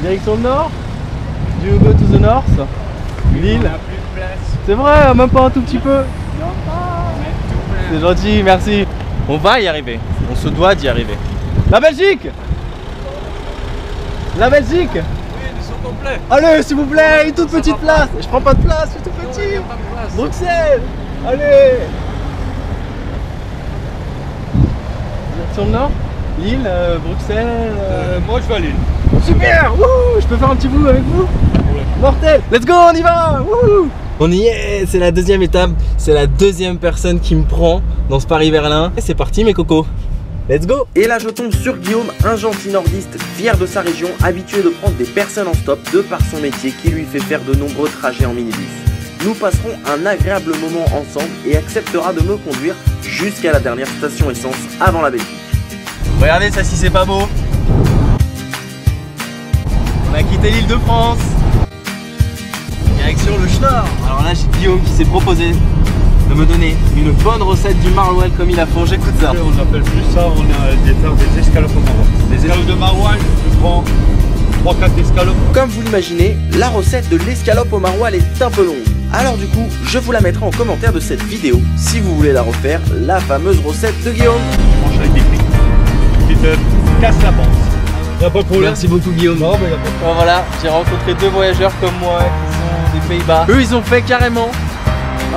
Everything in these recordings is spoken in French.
Direction le nord. Do you go to the north? Lille. C'est vrai, même pas un tout petit peu. C'est gentil, merci. On va y arriver. On se doit d'y arriver. La Belgique! La Belgique! Oui, ils sont complets. Allez, s'il vous plaît, une toute petite place. Je prends pas de place, je suis tout petit. Bruxelles! Allez! Direction le nord? Lille, Bruxelles. Moi je vais à Lille. Super! Wouhou! Je peux faire un petit bout avec vous? Mortel! Let's go, on y va! Wouhou! On y est, c'est la deuxième étape, c'est la deuxième personne qui me prend dans ce Paris-Berlin. Et c'est parti mes cocos, let's go! Et là je tombe sur Guillaume, un gentil nordiste fier de sa région, habitué de prendre des personnes en stop de par son métier qui lui fait faire de nombreux trajets en minibus. Nous passerons un agréable moment ensemble et acceptera de me conduire jusqu'à la dernière station essence avant la Belgique. Regardez ça si c'est pas beau. On a quitté l'île de France. Direction le Schnorr. Alors là j'ai Guillaume qui s'est proposé de me donner une bonne recette du maroilles comme il a fait. J'écoute ça. On appelle plus ça, on a des escalopes au maroilles. Des escalopes de maroilles, je prends 3-4 escalopes. Comme vous l'imaginez, la recette de l'escalope au maroilles est un peu longue. Alors du coup, je vous la mettrai en commentaire de cette vidéo si vous voulez la refaire, la fameuse recette de Guillaume. Je mange avec des frites. Tu te casses la panse. Y'a pas de problème. Merci beaucoup Guillaume. Non, mais y'a pas de problème. Bon, voilà, j'ai rencontré deux voyageurs comme moi qui sont des Pays-Bas. Eux ils ont fait carrément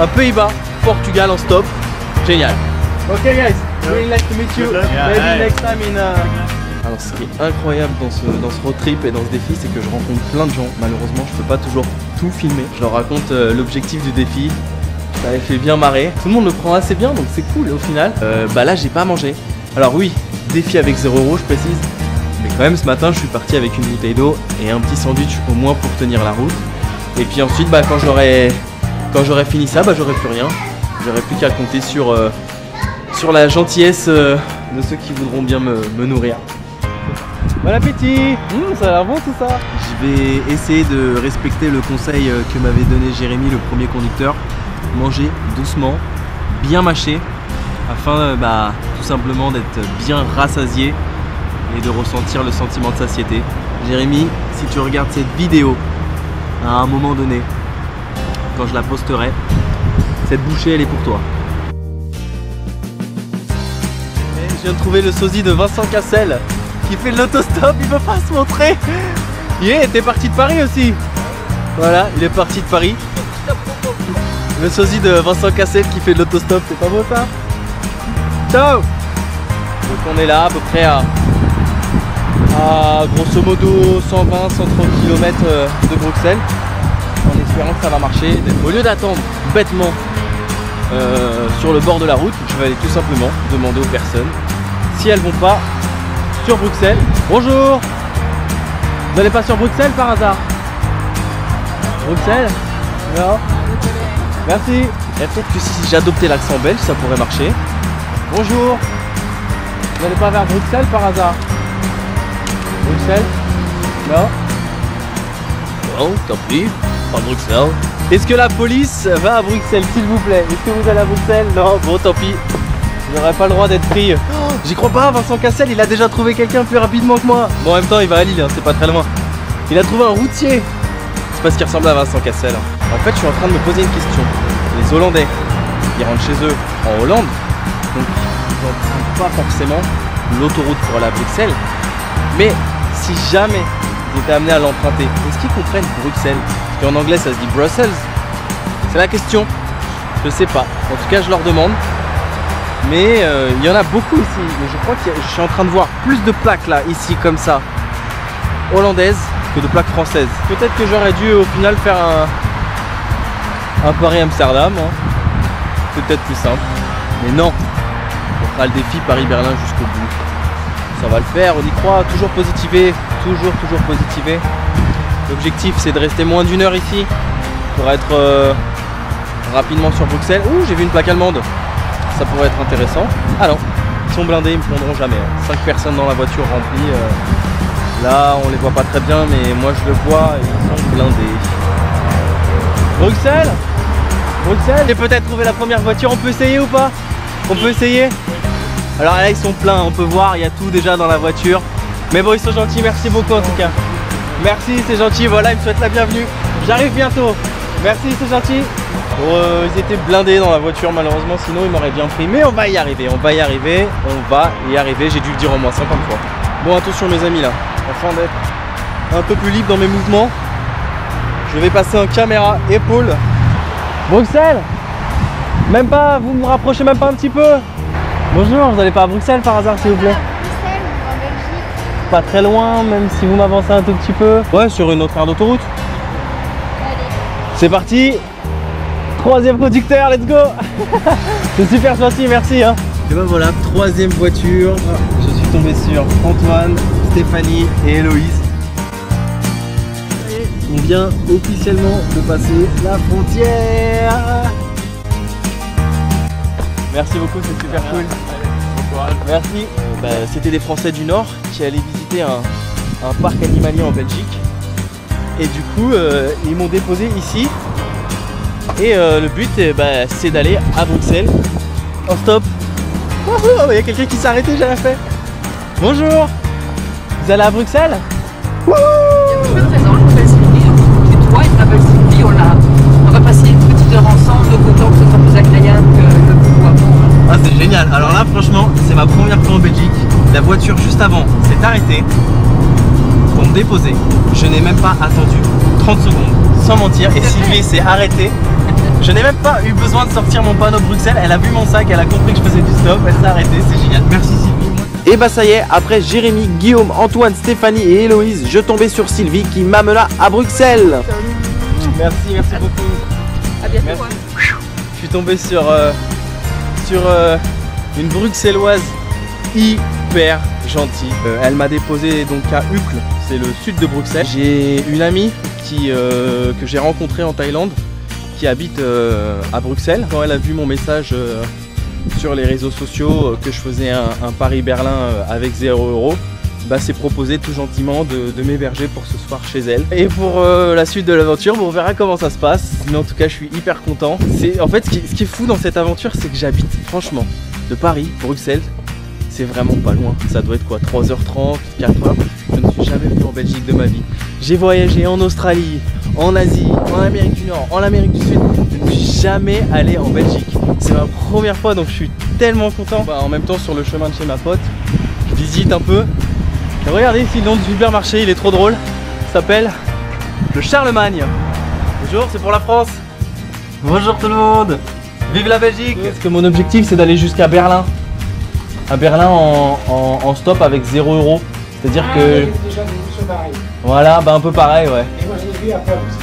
un Pays-Bas, Portugal en stop. Génial. Ok guys, really nice to meet you. Yeah. Maybe next time in Alors ce qui est incroyable dans ce road trip et dans ce défi, c'est que je rencontre plein de gens. Malheureusement je peux pas toujours tout filmer. Je leur raconte l'objectif du défi. Ça les fait bien marrer. Tout le monde le prend assez bien donc c'est cool. Et au final, bah là j'ai pas mangé. Alors oui, défi avec 0 € je précise. Mais quand même ce matin je suis parti avec une bouteille d'eau et un petit sandwich au moins pour tenir la route. Et puis ensuite bah, quand j'aurais fini ça, bah, j'aurais plus rien. J'aurais plus qu'à compter sur la gentillesse de ceux qui voudront bien me nourrir. Bon appétit. Ça a l'air bon tout ça. Je vais essayer de respecter le conseil que m'avait donné Jérémy, le premier conducteur. Manger doucement, bien mâcher, afin bah, tout simplement d'être bien rassasié et de ressentir le sentiment de satiété. Jérémy, si tu regardes cette vidéo à un moment donné, quand je la posterai, cette bouchée elle est pour toi. Et je viens de trouver le sosie de Vincent Cassel qui fait de l'autostop, il veut pas se montrer. Yeah, t'es parti de Paris aussi. Voilà, il est parti de Paris. Le sosie de Vincent Cassel qui fait de l'autostop, c'est pas beau ça? Ciao. Donc on est là à peu près à grosso modo 120-130 km de Bruxelles, en espérant que ça va marcher. Au lieu d'attendre bêtement sur le bord de la route, je vais aller tout simplement demander aux personnes si elles vont pas sur Bruxelles. Bonjour. Vous n'allez pas sur Bruxelles par hasard? Bruxelles? Non. Merci. Et peut-être que si j'adoptais l'accent belge, ça pourrait marcher. Bonjour. Vous n'allez pas vers Bruxelles par hasard? Bruxelles? Non? Non, tant pis, pas Bruxelles. Est-ce que la police va à Bruxelles, s'il vous plaît? Est-ce que vous allez à Bruxelles? Non, bon tant pis. Je n'aurai pas le droit d'être pris. Oh, j'y crois pas, Vincent Cassel, il a déjà trouvé quelqu'un plus rapidement que moi. Bon, en même temps, il va à Lille, hein, c'est pas très loin. Il a trouvé un routier. C'est pas ce qui ressemble à Vincent Cassel. En fait, je suis en train de me poser une question. Les Hollandais, ils rentrent chez eux en Hollande, donc ils n'empruntent pas forcément l'autoroute pour aller à Bruxelles. Mais si jamais ils étaient amenés à l'emprunter, est-ce qu'ils comprennent Bruxelles? Parce qu'en anglais ça se dit Brussels. C'est la question. Je sais pas. En tout cas je leur demande. Mais il y en a beaucoup ici. Mais je crois que je suis en train de voir plus de plaques là, ici comme ça, hollandaises, que de plaques françaises. Peut-être que j'aurais dû au final faire un Paris-Amsterdam. Hein. C'est peut-être plus simple. Mais non. On fera le défi Paris-Berlin jusqu'au bout. Ça va le faire, on y croit, toujours positiver, toujours positiver. L'objectif c'est de rester moins d'1 heure ici pour être rapidement sur Bruxelles. Ouh, j'ai vu une plaque allemande, ça pourrait être intéressant. Ah non, ils sont blindés, ils me prendront jamais. 5 personnes dans la voiture remplie. Là on les voit pas très bien, mais moi je le vois, ils sont blindés. Bruxelles? Bruxelles? J'ai peut-être trouvé la première voiture, on peut essayer ou pas? On peut essayer? Alors là ils sont pleins, on peut voir, il y a tout déjà dans la voiture. Mais bon ils sont gentils, merci beaucoup en tout cas. Merci, c'est gentil. Voilà, il me souhaite la bienvenue. J'arrive bientôt. Merci, c'est gentil. Ils étaient blindés dans la voiture malheureusement, sinon ils m'auraient bien pris. Mais on va y arriver, on va y arriver. J'ai dû le dire au moins 50 fois. Bon, attention mes amis là, afin d'être un peu plus libre dans mes mouvements, je vais passer en caméra épaule. Bruxelles, même pas, vous me rapprochez même pas un petit peu. Bonjour, vous n'allez pas à Bruxelles par hasard s'il vous plaît? Bruxelles, en Belgique. Pas très loin, même si vous m'avancez un tout petit peu. Ouais, sur une autre aire d'autoroute. Allez. C'est parti. Troisième conducteur, let's go. C'est super gentil, merci hein. Et ben voilà, troisième voiture. Je suis tombé sur Antoine, Stéphanie et Héloïse. On vient officiellement de passer la frontière. Merci beaucoup, c'est super cool. Merci. C'était des Français du Nord qui allaient visiter un parc animalier en Belgique. Et du coup, ils m'ont déposé ici. Et le but, c'est d'aller à Bruxelles. En stop. Il y a quelqu'un qui s'est arrêté, j'ai rien fait. Bonjour. Vous allez à Bruxelles? Je me présente, je m'appelle Sylvie, et toi, il s'appelle Sylvie, on va passer une petite heure ensemble, donc autant que ce sera plus agréable que le pouvoir. Ah, c'est génial. Alors là, franchement, c'est ma première fois en Belgique. La voiture juste avant s'est arrêtée pour me déposer. Je n'ai même pas attendu 30 secondes, sans mentir, et Sylvie s'est arrêtée. Je n'ai même pas eu besoin de sortir mon panneau Bruxelles. Elle a vu mon sac, elle a compris que je faisais du stop, elle s'est arrêtée, c'est génial. Merci Sylvie. Et bah ça y est, après Jérémy, Guillaume, Antoine, Stéphanie et Héloïse, je tombais sur Sylvie qui m'amena à Bruxelles. Merci beaucoup. À bientôt. Merci. Je suis tombé sur une bruxelloise hyper gentille. Elle m'a déposé donc à Uccle, c'est le sud de Bruxelles. J'ai une amie que j'ai rencontrée en Thaïlande qui habite à Bruxelles. Quand elle a vu mon message sur les réseaux sociaux que je faisais un Paris-Berlin avec 0 €, s'est proposé tout gentiment de m'héberger pour ce soir chez elle. Et pour la suite de l'aventure, on verra comment ça se passe. Mais en tout cas, je suis hyper content. En fait, ce qui est fou dans cette aventure, c'est que j'habite franchement de Paris, Bruxelles. C'est vraiment pas loin. Ça doit être quoi, 3h30, 4h. Je ne suis jamais venu en Belgique de ma vie. J'ai voyagé en Australie, en Asie, en Amérique du Nord, en Amérique du Sud. Je ne suis jamais allé en Belgique. C'est ma première fois, donc je suis tellement content. En même temps, sur le chemin de chez ma pote, je visite un peu. Et regardez ici, le nom du supermarché, il est trop drôle. Ça s'appelle le Charlemagne. Bonjour, c'est pour la France. Bonjour tout le monde. Vive la Belgique. Parce que mon objectif, c'est d'aller jusqu'à Berlin. À Berlin en stop avec 0 €. C'est-à-dire que... Déjà des pareil. Voilà, un peu pareil, ouais. Et moi j'ai vu à poil aussi.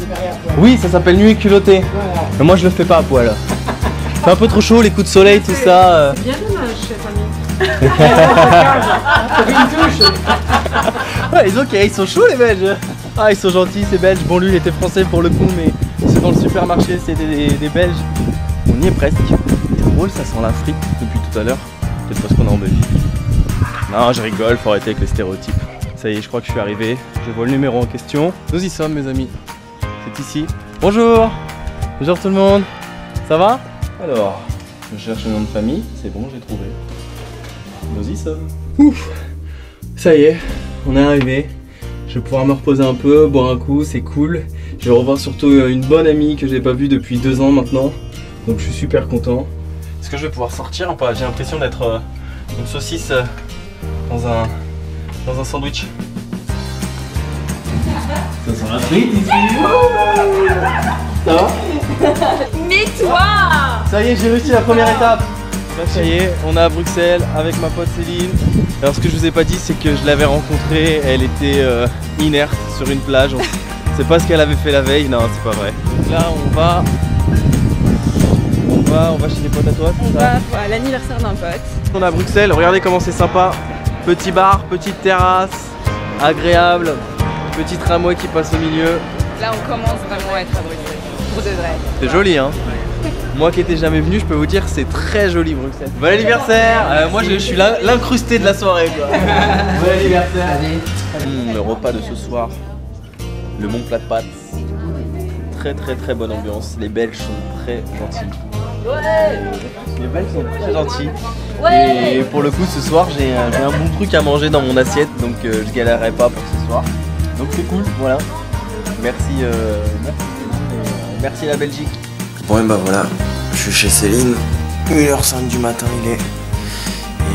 Je l'ai verrai à poil. Oui, ça s'appelle nuit culottée. Voilà. Mais moi je le fais pas à poil. C'est un peu trop chaud, les coups de soleil, tout ça. C'est bien dommage, chef ami. Une touche. Ouais, ils sont chauds les Belges. Ah, ils sont gentils, ces Belges. Bon, lui il était français pour le coup, mais c'est dans le supermarché, c'est des Belges. On y est presque. C'est drôle, ça sent la frite depuis tout à l'heure. Peut-être parce qu'on est en Belgique. Non, je rigole, faut arrêter avec les stéréotypes. Ça y est, je crois que je suis arrivé. Je vois le numéro en question. Nous y sommes, mes amis. C'est ici. Bonjour. Bonjour tout le monde. Ça va? Alors, je cherche le nom de famille. C'est bon, j'ai trouvé. Nous y sommes. Ouf. Ça y est, on est arrivé. Je vais pouvoir me reposer un peu, boire un coup, c'est cool. Je vais revoir surtout une bonne amie que j'ai pas vue depuis 2 ans maintenant. Donc je suis super content. Est-ce que je vais pouvoir sortir ou pas? J'ai l'impression d'être une saucisse dans un sandwich. Ça sent la frite ici. Ça va? Mais toi! Ça y est, j'ai réussi la première étape. Là, ça y est, on est à Bruxelles avec ma pote Céline. Alors ce que je vous ai pas dit, c'est que je l'avais rencontrée, elle était inerte sur une plage. C'est pas ce qu'elle avait fait la veille, non c'est pas vrai. Donc là on va chez des potes à toi. On va à l'anniversaire d'un pote. On est à Bruxelles, regardez comment c'est sympa. Petit bar, petite terrasse, agréable, petit tramway qui passe au milieu. Là on commence vraiment à être à Bruxelles, pour de vrai. C'est joli hein. Moi qui étais jamais venu, je peux vous dire c'est très joli Bruxelles. Bon anniversaire. Moi je suis l'incrusté de la soirée quoi. Bon anniversaire. Le repas de ce soir, le bon plat de pâtes. Très bonne ambiance. Les Belges sont très gentils. Ouais. Les Belges sont très gentils. Ouais. Et pour le coup ce soir j'ai un bon truc à manger dans mon assiette, donc je galérerai pas pour ce soir. Donc c'est cool, voilà. Merci, merci la Belgique. Bon et bah voilà, je suis chez Céline, 1h05 du matin il est.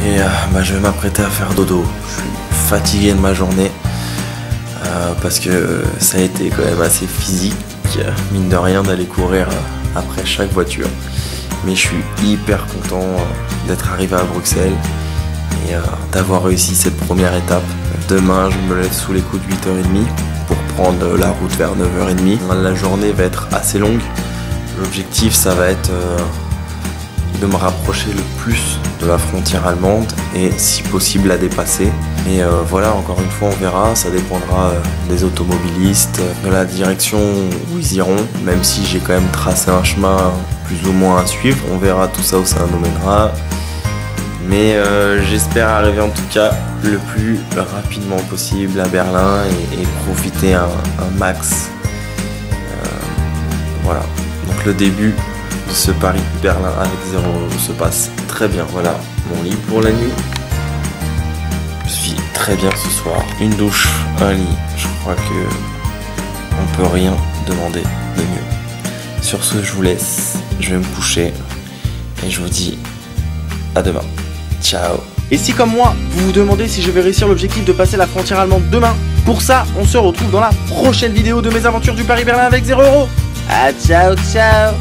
Et bah, je vais m'apprêter à faire dodo. Je suis fatigué de ma journée parce que ça a été quand même assez physique, mine de rien, d'aller courir après chaque voiture. Mais je suis hyper content d'être arrivé à Bruxelles et d'avoir réussi cette première étape. Demain, je me lève sous les coups de 8h30 pour prendre la route vers 9h30. La journée va être assez longue. L'objectif, ça va être de me rapprocher le plus de la frontière allemande et si possible la dépasser. Et voilà, encore une fois, on verra, ça dépendra des automobilistes, de la direction où ils iront, même si j'ai quand même tracé un chemin plus ou moins à suivre. On verra tout ça où ça nous mènera. Mais j'espère arriver en tout cas le plus rapidement possible à Berlin et profiter un max. Voilà, donc le début de ce Paris-Berlin avec 0 € se passe très bien. Voilà mon lit pour la nuit. Je suis très bien ce soir. Une douche, un lit, je crois que on peut rien demander de mieux. Sur ce, je vous laisse, je vais me coucher et je vous dis à demain. Ciao. Et si comme moi, vous vous demandez si je vais réussir l'objectif de passer la frontière allemande demain, pour ça, on se retrouve dans la prochaine vidéo de mes aventures du Paris-Berlin avec 0 €. Ah, ciao, ciao.